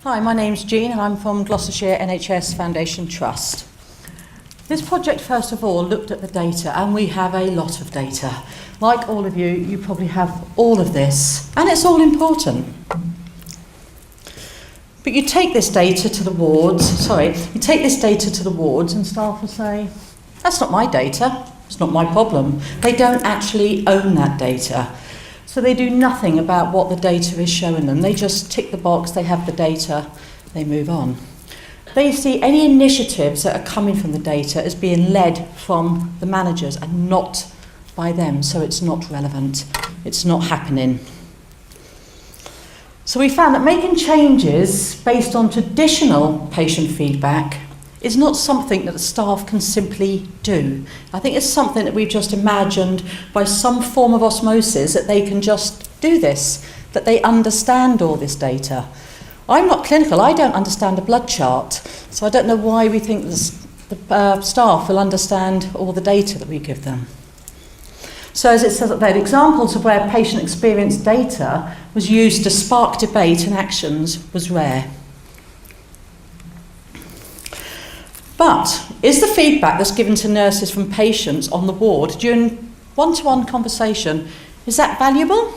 Hi, my name's Jean and I'm from Gloucestershire NHS Foundation Trust. This project, first of all, looked at the data, and we have a lot of data. Like all of you, you probably have all of this, and it's all important. But you take this data to the wards, and staff will say, that's not my data, it's not my problem. They don't actually own that data. So they do nothing about what the data is showing them. They just tick the box, they have the data, they move on. They see any initiatives that are coming from the data as being led from the managers and not by them, so it's not relevant, it's not happening. So we found that making changes based on traditional patient feedback is not something that the staff can simply do. I think it's something that we've just imagined by some form of osmosis that they can just do this, that they understand all this data. I'm not clinical, I don't understand a blood chart, so I don't know why we think the staff will understand all the data that we give them. So as it says up there, examples of where patient experience data was used to spark debate and actions was rare. But is the feedback that's given to nurses from patients on the ward during one-to-one conversation, is that valuable?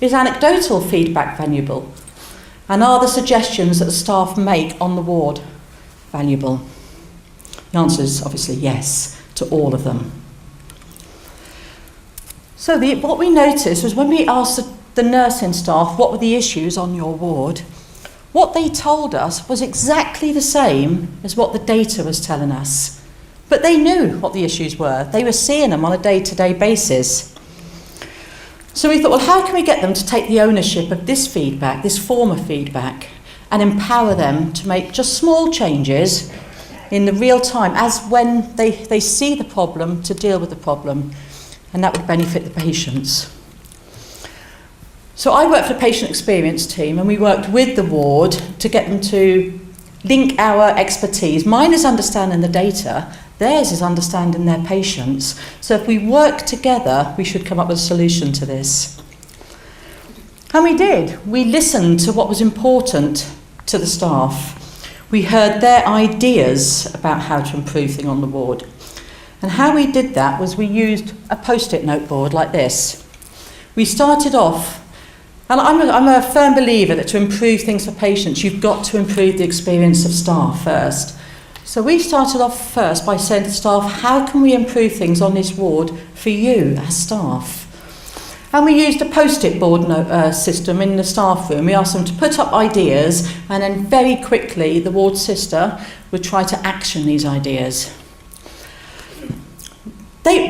Is anecdotal feedback valuable? And are the suggestions that the staff make on the ward valuable? The answer is obviously yes to all of them. So what we noticed was when we asked the nursing staff what were the issues on your ward, what they told us was exactly the same as what the data was telling us. But they knew what the issues were. They were seeing them on a day-to-day basis. So we thought, well, how can we get them to take the ownership of this feedback, this form of feedback, and empower them to make just small changes in the real time, as when they see the problem, to deal with the problem, and that would benefit the patients. So I worked for the patient experience team, and we worked with the ward to get them to link our expertise. Mine is understanding the data, theirs is understanding their patients. So if we work together, we should come up with a solution to this. And we did. We listened to what was important to the staff. We heard their ideas about how to improve things on the ward. And how we did that was we used a post-it note board like this. We started off, and I'm a firm believer that to improve things for patients, you've got to improve the experience of staff first. So we started off first by saying to staff, how can we improve things on this ward for you as staff? And we used a post-it board system in the staff room. We asked them to put up ideas, and then very quickly the ward sister would try to action these ideas.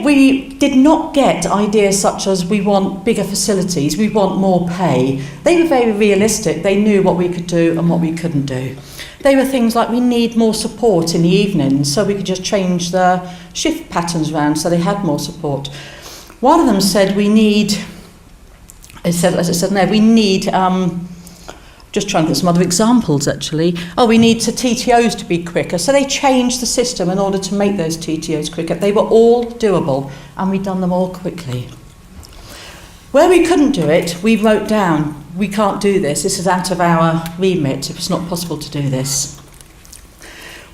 We did not get ideas such as we want bigger facilities, we want more pay. They were very realistic. They knew what we could do and what we couldn't do. They were things like we need more support in the evenings, so we could just change the shift patterns around so they had more support. One of them said we need, just trying to get some other examples actually. We need TTOs to be quicker. So they changed the system in order to make those TTOs quicker. They were all doable, and we'd done them all quickly. Where we couldn't do it, we wrote down, we can't do this. This is out of our remit. It's not possible to do this.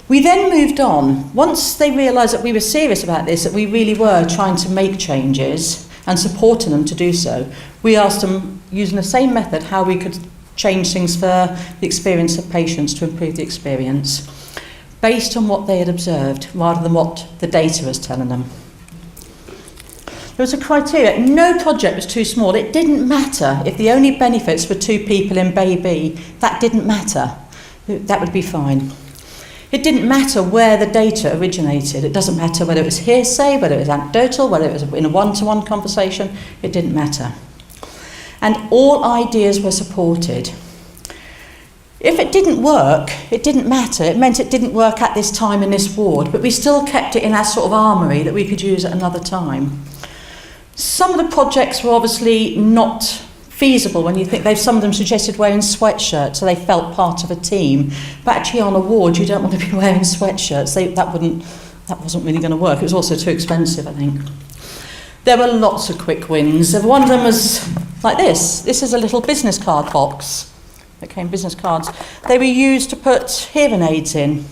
We then moved on. Once they realised that we were serious about this, that we really were trying to make changes and supporting them to do so, we asked them, using the same method, how we could change things for the experience of patients to improve the experience based on what they had observed rather than what the data was telling them. There was a criteria. No project was too small. It didn't matter if the only benefits were 2 people in Baby. That didn't matter. That would be fine. It didn't matter where the data originated. It doesn't matter whether it was hearsay, whether it was anecdotal, whether it was in a one-to-one conversation. It didn't matter. And all ideas were supported. If it didn't work, it didn't matter. It meant it didn't work at this time in this ward, but we still kept it in our sort of armoury that we could use at another time. Some of the projects were obviously not feasible when you think some of them suggested wearing sweatshirts so they felt part of a team. But actually on a ward, you don't want to be wearing sweatshirts. That wasn't really going to work. It was also too expensive, I think. There were lots of quick wins. One of them was like this. This is a little business card box. that came business cards. They were used to put hearing aids in,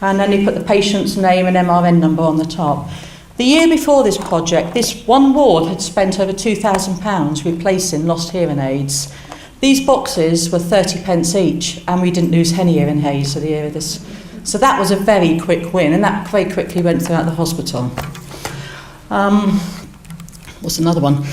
and then you put the patient's name and MRN number on the top. The year before this project, this one ward had spent over £2,000 replacing lost hearing aids. These boxes were 30 pence each, and we didn't lose any hearing aids for the year of this. So that was a very quick win, and that very quickly went throughout the hospital. What's another one?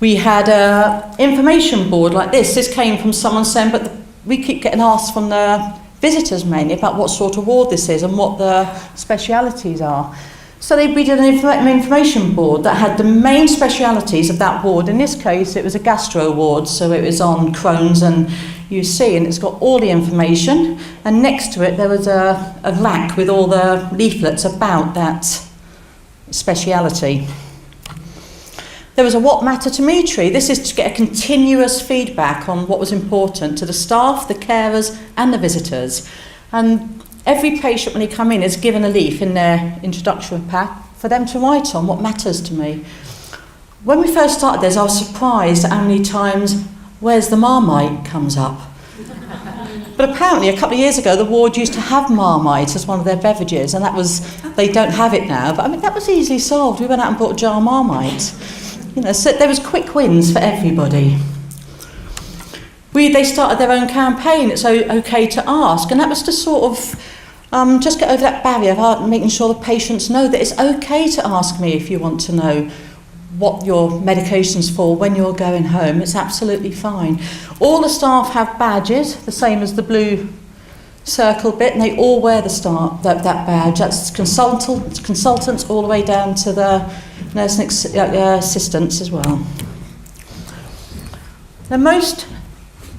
We had an information board like this. This came from someone saying, but we keep getting asked from the visitors mainly about what sort of ward this is and what the specialities are. So we did an information board that had the main specialities of that ward. In this case, it was a gastro ward, so it was on Crohn's and UC, and it's got all the information. And next to it, there was a rack with all the leaflets about that speciality. There was a what matter to me tree. This is to get a continuous feedback on what was important to the staff, the carers, and the visitors. And every patient, when they come in, is given a leaf in their introductory pack for them to write on what matters to me. When we first started this, I was surprised at how many times, where's the Marmite comes up. But apparently, a couple of years ago, the ward used to have Marmite as one of their beverages, and they don't have it now. But I mean, that was easily solved. We went out and bought a jar of Marmite. So there was quick wins for everybody. They started their own campaign, It's OK to Ask, and that was to sort of just get over that barrier of making sure the patients know that it's OK to ask me if you want to know what your medication's for when you're going home. It's absolutely fine. All the staff have badges, the same as the blue circle bit, and they all wear that badge. That's consultants all the way down to the nursing assistants as well. The most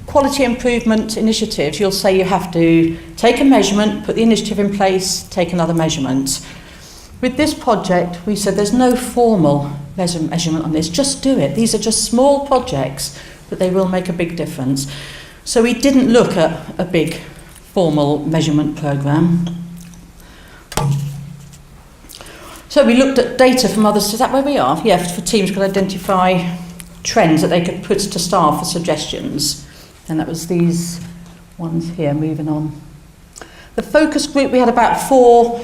quality improvement initiatives, you'll say you have to take a measurement, put the initiative in place, take another measurement. With this project, we said there's no formal measurement on this, just do it. These are just small projects, but they will make a big difference. So we didn't look at a big formal measurement programme. So we looked at data from others. Is that where we are? Yeah, for teams could identify trends that they could put to staff for suggestions. And that was these ones here, moving on. The focus group, we had about 4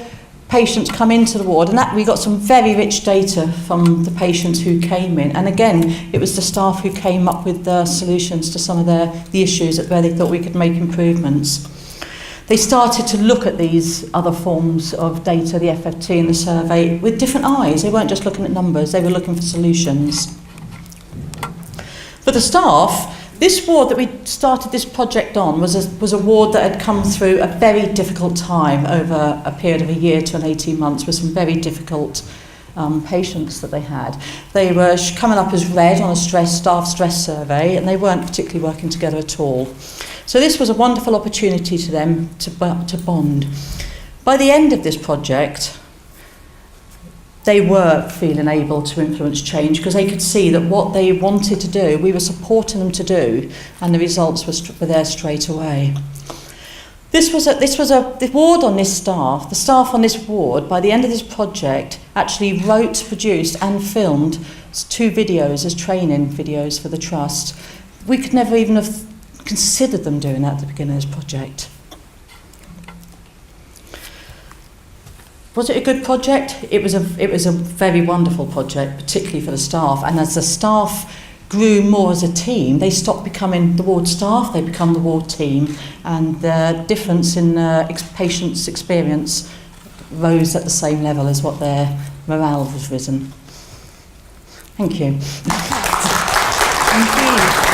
patients come into the ward, and that we got some very rich data from the patients who came in. And again, it was the staff who came up with the solutions to some of the issues where they thought we could make improvements. They started to look at these other forms of data, the FFT and the survey, with different eyes. They weren't just looking at numbers, they were looking for solutions. For the staff, this ward that we started this project on was a ward that had come through a very difficult time over a period of a year to 18 months with some very difficult patients that they had. They were coming up as red on a staff stress survey, and they weren't particularly working together at all. So this was a wonderful opportunity to them to bond. By the end of this project, they were feeling able to influence change because they could see that what they wanted to do, we were supporting them to do, and the results were there straight away. The ward on this staff, the staff on this ward, by the end of this project, actually wrote, produced and filmed 2 videos as training videos for the trust. We could never even have considered them doing that at the beginning of this project. Was it a good project? It was a very wonderful project, particularly for the staff. And as the staff grew more as a team, they stopped becoming the ward staff, they become the ward team. And the difference in patients' experience rose at the same level as what their morale was risen. Thank you. Thank you.